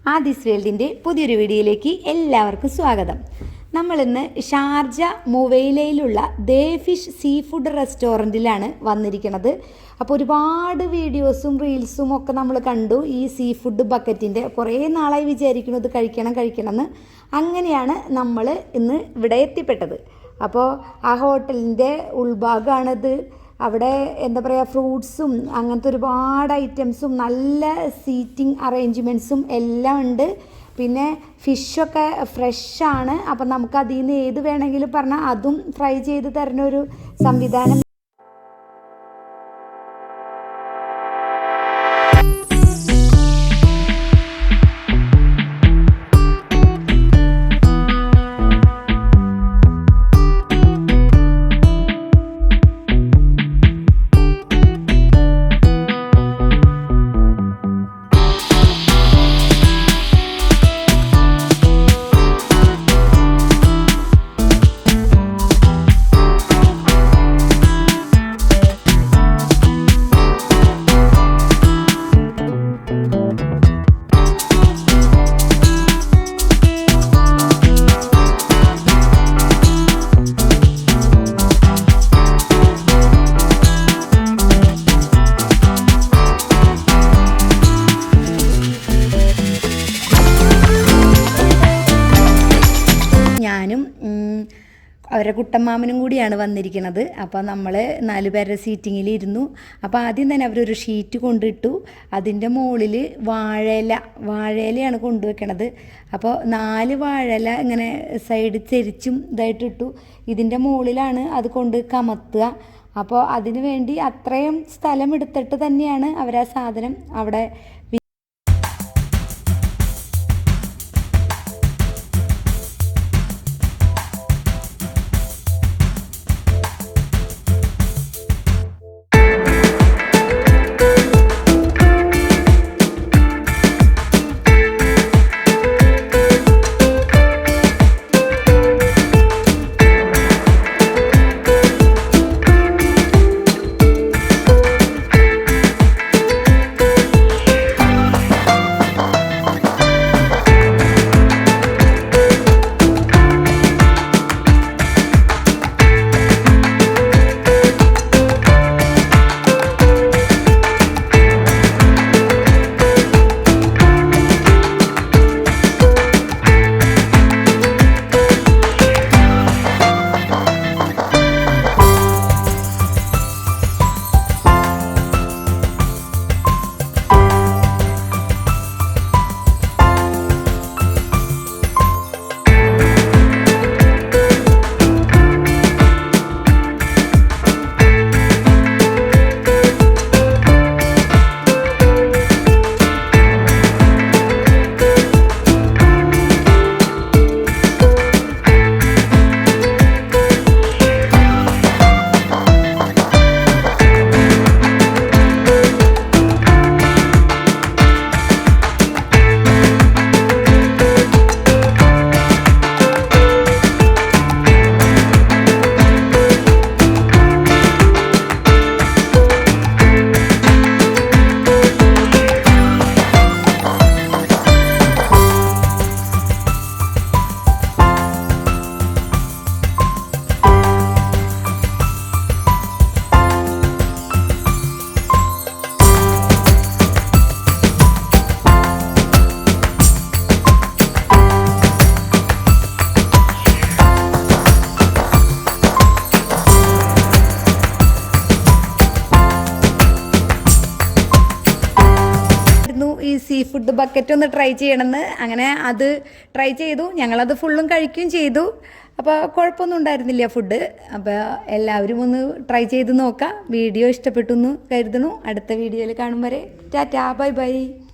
ആദിസ് വേൾഡിൻ്റെ പുതിയൊരു വീഡിയോയിലേക്ക് എല്ലാവർക്കും സ്വാഗതം. നമ്മളിന്ന് ഷാർജ മുവൈലയിലുള്ള ദേ ഫിഷ് സീ ഫുഡ് റെസ്റ്റോറൻറ്റിലാണ് വന്നിരിക്കുന്നത്. അപ്പോൾ ഒരുപാട് വീഡിയോസും റീൽസും ഒക്കെ നമ്മൾ കണ്ടു. ഈ സീ ഫുഡ് ബക്കറ്റിൻ്റെ കുറേ നാളായി വിചാരിക്കുന്നത് കഴിക്കണം. അങ്ങനെയാണ് നമ്മൾ ഇന്ന് ഇവിടെ എത്തിപ്പെട്ടത്. അപ്പോൾ ആ ഹോട്ടലിൻ്റെ ഉൾഭാഗമാണിത്. അവിടെ എന്താ പറയുക, ഫ്രൂട്ട്സും അങ്ങനത്തെ ഒരുപാട് ഐറ്റംസും നല്ല സീറ്റിംഗ് അറേഞ്ച്മെൻറ്റ്സും എല്ലാം ഉണ്ട്. പിന്നെ ഫിഷൊക്കെ ഫ്രഷാണ്. അപ്പം നമുക്ക് അതിൽ നിന്ന് ഏത് വേണമെങ്കിലും പറഞ്ഞാൽ അതും ഫ്രൈ ചെയ്ത് തരുന്ന ഒരു സംവിധാനം. ഞാനും അവരുടെ കുട്ടമ്മാമനും കൂടിയാണ് വന്നിരിക്കുന്നത്. അപ്പോൾ നമ്മൾ 4 പേരുടെ സീറ്റിങ്ങിൽ ഇരുന്നു. അപ്പോൾ ആദ്യം തന്നെ അവരൊരു ഷീറ്റ് കൊണ്ടിട്ടു. അതിൻ്റെ മുകളിൽ വാഴയിലയാണ് കൊണ്ടുവയ്ക്കണത്. അപ്പോൾ 4 വാഴയില ഇങ്ങനെ സൈഡ് ചെരിച്ചും ഇതായിട്ടിട്ടു. ഇതിൻ്റെ മുകളിലാണ് അത് കൊണ്ട് കമത്തുക. അപ്പോൾ അതിന് വേണ്ടി അത്രയും സ്ഥലം എടുത്തിട്ട് തന്നെയാണ് അവരാ സാധനം അവിടെ ഈ സീ ഫുഡ് ബക്കറ്റ് ഒന്ന് ട്രൈ ചെയ്യണമെന്ന്. അങ്ങനെ അത് ട്രൈ ചെയ്തു. ഞങ്ങളത് ഫുള്ളും കഴിക്കുകയും ചെയ്തു. അപ്പോൾ കുഴപ്പമൊന്നും ഉണ്ടായിരുന്നില്ല ഫുഡ്. അപ്പോൾ എല്ലാവരും ഒന്ന് ട്രൈ ചെയ്ത് നോക്കാം. വീഡിയോ ഇഷ്ടപ്പെട്ടു എന്ന് കരുതുന്നു. അടുത്ത വീഡിയോയിൽ കാണും വരെ ടാറ്റാ, ബൈ ബൈ.